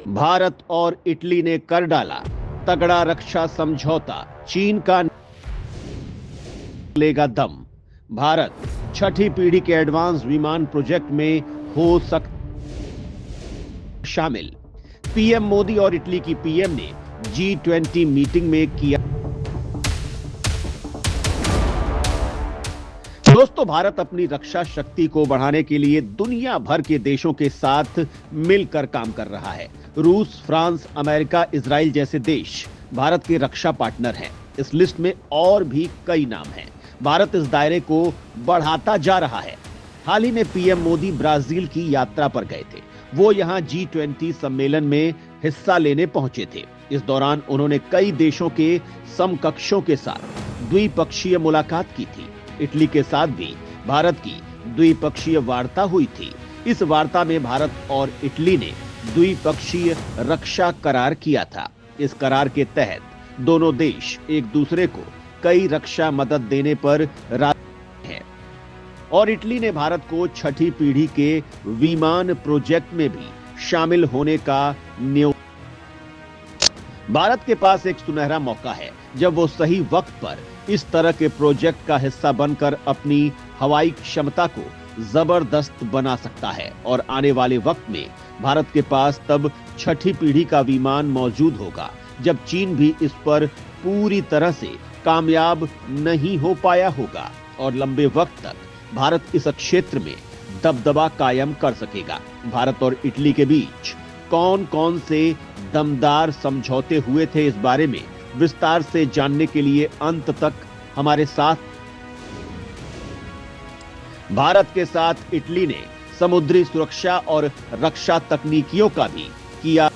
भारत और इटली ने कर डाला तगड़ा रक्षा समझौता, चीन का लेगा दम। भारत छठी पीढ़ी के एडवांस विमान प्रोजेक्ट में हो सकता शामिल। पीएम मोदी और इटली की पीएम ने G20 मीटिंग में किया। दोस्तों, भारत अपनी रक्षा शक्ति को बढ़ाने के लिए दुनिया भर के देशों के साथ मिलकर काम कर रहा है। रूस, फ्रांस, अमेरिका, इजराइल जैसे देश भारत के रक्षा पार्टनर हैं। इस लिस्ट में और भी कई नाम हैं। भारत इस दायरे को बढ़ाता जा रहा है। हाल ही में पीएम मोदी ब्राजील की यात्रा पर गए थे। वो यहां G20 सम्मेलन में हिस्सा लेने पहुंचे थे। इस दौरान उन्होंने कई देशों के समकक्षों के साथ द्विपक्षीय मुलाकात की थी। इटली के साथ भी भारत की द्विपक्षीय वार्ता हुई थी। इस वार्ता में भारत और इटली ने द्विपक्षीय रक्षा करार किया था। इस करार के तहत दोनों देश एक दूसरे को कई रक्षा मदद देने पर राजी हैं और इटली ने भारत को छठी पीढ़ी के विमान प्रोजेक्ट में भी शामिल होने का न्योता। भारत के पास एक सुनहरा मौका है जब वो सही वक्त पर इस तरह के प्रोजेक्ट का हिस्सा बनकर अपनी हवाई क्षमता को जबरदस्त बना सकता है और आने वाले वक्त में भारत के पास तब छठी पीढ़ी का विमान मौजूद होगा जब चीन भी इस पर पूरी तरह से कामयाब नहीं हो पाया होगा और लंबे वक्त तक भारत इस क्षेत्र में दबदबा कायम कर सकेगा। भारत और इटली के बीच कौन कौन से दमदार समझौते हुए थे, इस बारे में विस्तार से जानने के लिए अंत तक हमारे साथ। भारत के साथ इटली ने समुद्री सुरक्षा और रक्षा तकनीकियों का भी किया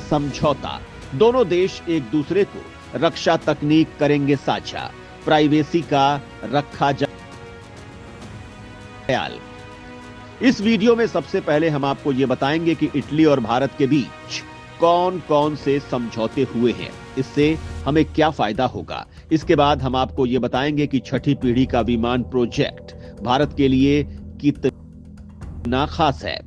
समझौता। दोनों देश एक दूसरे को रक्षा तकनीक करेंगे साझा। प्राइवेसी का रखा जाए ख्याल। इस वीडियो में सबसे पहले हम आपको यह बताएंगे कि इटली और भारत के बीच कौन कौन से समझौते हुए हैं, इससे हमें क्या फायदा होगा। इसके बाद हम आपको यह बताएंगे कि छठी पीढ़ी का विमान प्रोजेक्ट भारत के लिए कितना खास है।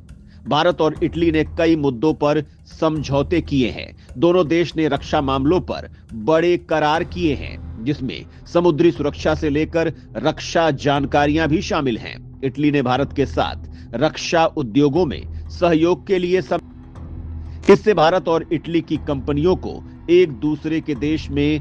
भारत और इटली ने कई मुद्दों पर समझौते किए हैं। दोनों देश ने रक्षा मामलों पर बड़े करार किए हैं, जिसमें समुद्री सुरक्षा से लेकर रक्षा जानकारियां भी शामिल हैं। इटली ने भारत के साथ रक्षा उद्योगों में सहयोग के लिए इससे भारत और इटली की कंपनियों को एक दूसरे के देश में।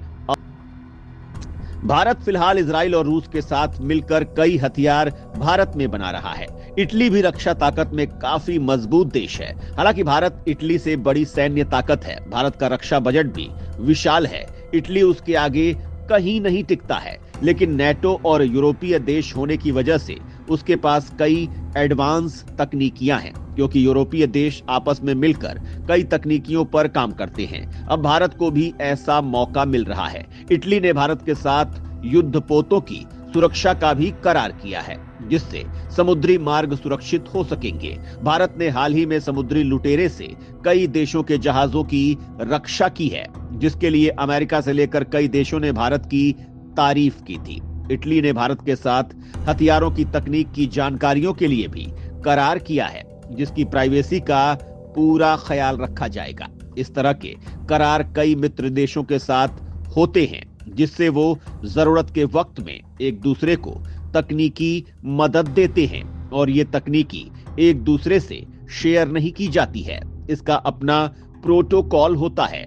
भारत फिलहाल इजराइल और रूस के साथ मिलकर कई हथियार भारत में बना रहा है। इटली भी रक्षा ताकत में काफी मजबूत देश है। हालांकि भारत इटली से बड़ी सैन्य ताकत है। भारत का रक्षा बजट भी विशाल है। इटली उसके आगे कहीं नहीं टिकता है, लेकिन नेटो और यूरोपीय देश होने की वजह से उसके पास कई एडवांस तकनीकियां हैं, क्योंकि यूरोपीय देश आपस में मिलकर कई तकनीकियों पर काम करते हैं। अब भारत को भी ऐसा मौका मिल रहा है। इटली ने भारत के साथ युद्धपोतों की सुरक्षा का भी करार किया है, जिससे समुद्री मार्ग सुरक्षित हो सकेंगे। भारत ने हाल ही में समुद्री लुटेरे से कई देशों के जहाजों की रक्षा की है, जिसके लिए अमेरिका से लेकर कई देशों ने भारत की तारीफ की थी। इटली ने भारत के साथ हथियारों की तकनीक की जानकारियों के लिए भी करार किया है, जिसकी प्राइवेसी का पूरा ख्याल रखा जाएगा। इस तरह के करार कई मित्र देशों के साथ होते हैं, जिससे वो जरूरत के वक्त में एक दूसरे को तकनीकी मदद देते हैं और ये तकनीकी एक दूसरे से शेयर नहीं की जाती है। इसका अपना प्रोटोकॉल होता है।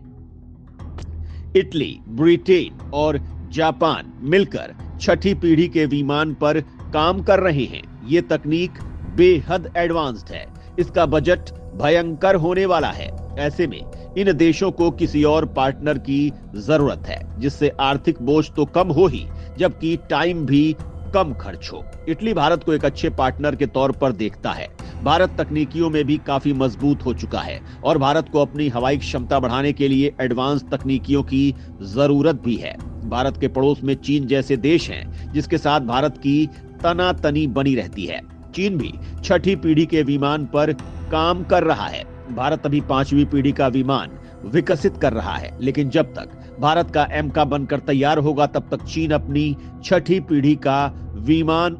इटली, ब्रिटेन और जापान मिलकर छठी पीढ़ी के विमान पर काम कर रहे हैं। ये तकनीक बेहद एडवांस्ड है। इसका बजट भयंकर होने वाला है। ऐसे में इन देशों को किसी और पार्टनर की जरूरत है, जिससे आर्थिक बोझ तो कम हो ही, जबकि टाइम भी कम खर्च हो। इटली भारत को एक अच्छे पार्टनर के तौर पर देखता है। भारत तकनीकियों में भी काफी मजबूत हो चुका है और भारत को अपनी हवाई क्षमता बढ़ाने के लिए एडवांस तकनीकियों की जरूरत भी है। भारत के पड़ोस में चीन जैसे देश हैं, जिसके साथ भारत की तनातनी बनी रहती है। चीन भी छठी पीढ़ी के विमान पर काम कर रहा है। भारत अभी 5वीं पीढ़ी का विमान विकसित कर रहा है, लेकिन जब तक भारत का एमका बनकर तैयार होगा, तब तक चीन अपनी छठी पीढ़ी का विमान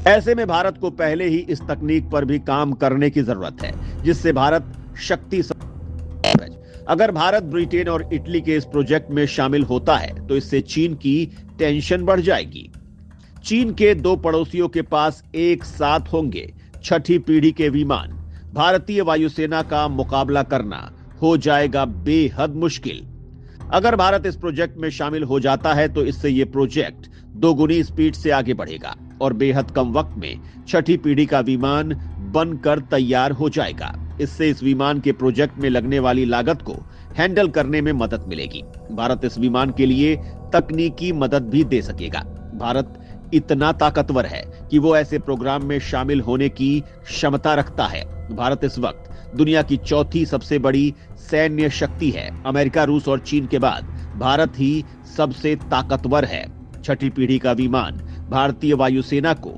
ऐसे में भारत को पहले ही इस तकनीक पर भी काम करने की जरूरत है, जिससे भारत शक्ति। अगर भारत ब्रिटेन और इटली के इस प्रोजेक्ट में शामिल होता है तो इससे चीन की टेंशन बढ़ जाएगी। चीन के दो पड़ोसियों के पास एक साथ होंगे छठी पीढ़ी के विमान। भारतीय वायुसेना का मुकाबला करना हो जाएगा बेहद मुश्किल। अगर भारत इस प्रोजेक्ट में शामिल हो जाता है तो इससे यह प्रोजेक्ट दोगुनी स्पीड से आगे बढ़ेगा और बेहद कम वक्त में छठी पीढ़ी का विमान बनकर तैयार हो जाएगा। इससे इस विमान के प्रोजेक्ट में लगने वाली लागत को हैंडल करने में मदद मिलेगी। भारत इस विमान के लिए तकनीकी मदद भी दे सकेगा। भारत इतना ताकतवर है कि वो ऐसे प्रोग्राम में शामिल होने की क्षमता रखता है। भारत इस वक्त दुनिया की चौथी सबसे बड़ी सैन्य शक्ति है। अमेरिका, रूस और चीन के बाद भारत ही सबसे ताकतवर है। छठी पीढ़ी का विमान भारतीय वायुसेना को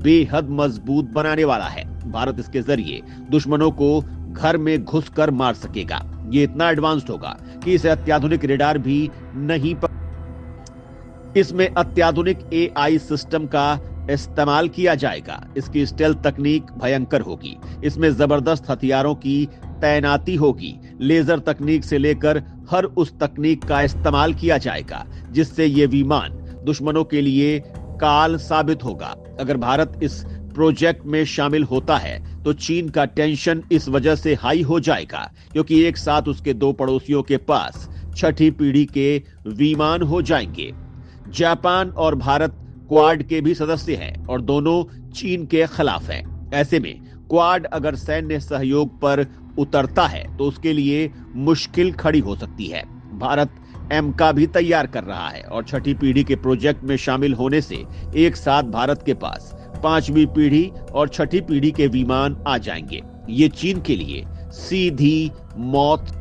बेहद मजबूत बनाने वाला है। भारत इसके जरिए दुश्मनों को घर में घुसकर मार सकेगा। ये इतना एडवांस्ड होगा कि इसे अत्याधुनिक रेडार भी नहीं इसमें अत्याधुनिक एआई सिस्टम का इस्तेमाल किया जाएगा। इसकी स्टेल्थ तकनीक भयंकर होगी। इसमें जबरदस्त हथियारों की तैनाती होगी। लेजर तकनीक से लेकर हर उस तकनीक का इस्तेमाल किया जाएगा जिससे ये विमान दुश्मनों के लिए काल साबित होगा। अगर भारत इस प्रोजेक्ट में शामिल होता है तो चीन का टेंशन इस वजह से हाई हो जाएगा क्योंकि एक साथ उसके दो पड़ोसियों के पास छठी पीढ़ी के विमान हो जाएंगे। जापान और भारत क्वाड के भी सदस्य हैं और दोनों चीन के खिलाफ हैं। ऐसे में क्वाड अगर सैन्य सहयोग पर उतरता है तो उसके लिए मुश्किल खड़ी हो सकती है। भारत एमका भी तैयार कर रहा है और छठी पीढ़ी के प्रोजेक्ट में शामिल होने से एक साथ भारत के पास पांचवी पीढ़ी और छठी पीढ़ी के विमान आ जाएंगे। ये चीन के लिए सीधी मौत।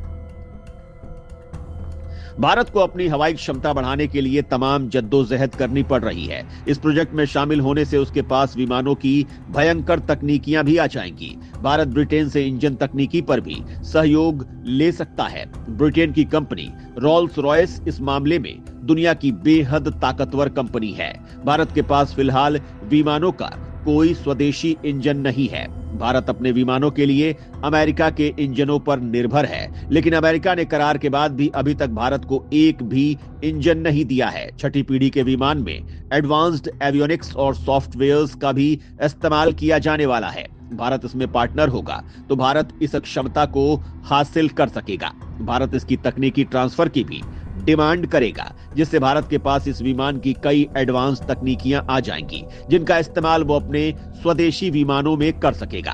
भारत को अपनी हवाई क्षमता बढ़ाने के लिए तमाम जद्दोजहद करनी पड़ रही है। इस प्रोजेक्ट में शामिल होने से उसके पास विमानों की भयंकर तकनीकियां भी आ जाएंगी। भारत ब्रिटेन से इंजन तकनीकी पर भी सहयोग ले सकता है। ब्रिटेन की कंपनी रोल्स रॉयस इस मामले में दुनिया की बेहद ताकतवर कंपनी है। भारत के पास फिलहाल विमानों का कोई स्वदेशी इंजन नहीं है। भारत अपने विमानों के लिए अमेरिका के इंजनों पर निर्भर है, लेकिन अमेरिका ने करार के बाद भी अभी तक भारत को एक भी इंजन नहीं दिया है। छठी पीढ़ी के विमान में एडवांस्ड एवियोनिक्स और सॉफ्टवेयर्स का भी इस्तेमाल किया जाने वाला है। भारत इसमें पार्टनर होगा तो भारत इस क्षमता को हासिल कर सकेगा। भारत इसकी तकनीकी ट्रांसफर की भी डिमांड करेगा, जिससे भारत के पास इस विमान की कई एडवांस तकनीकियां आ जाएंगी जिनका इस्तेमाल वो अपने स्वदेशी विमानों में कर सकेगा।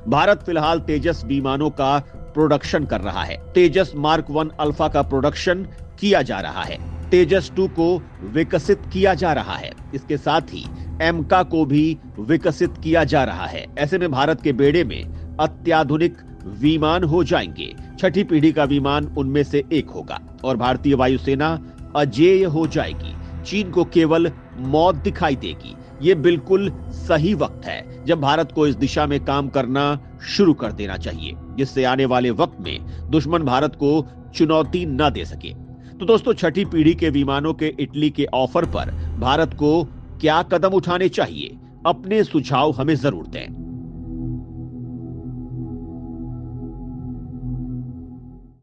भारत फिलहाल तेजस विमानों का प्रोडक्शन कर रहा है। तेजस मार्क 1 अल्फा का प्रोडक्शन किया जा रहा है। तेजस 2 को विकसित किया जा रहा है। इसके साथ ही एमका को भी विकसित किया जा रहा है। ऐसे में भारत के बेड़े में अत्याधुनिक विमान हो जाएंगे। छठी पीढ़ी का विमान उनमें से एक होगा और भारतीय वायुसेना अजेय हो जाएगी। चीन को केवल मौत दिखाई देगी। ये बिल्कुल सही वक्त है जब भारत को इस दिशा में काम करना शुरू कर देना चाहिए, जिससे आने वाले वक्त में दुश्मन भारत को चुनौती न दे सके। तो दोस्तों, छठी पीढ़ी के विमानों के इटली के ऑफर पर भारत को क्या कदम उठाने चाहिए? अपने सुझाव हमें जरूर दें।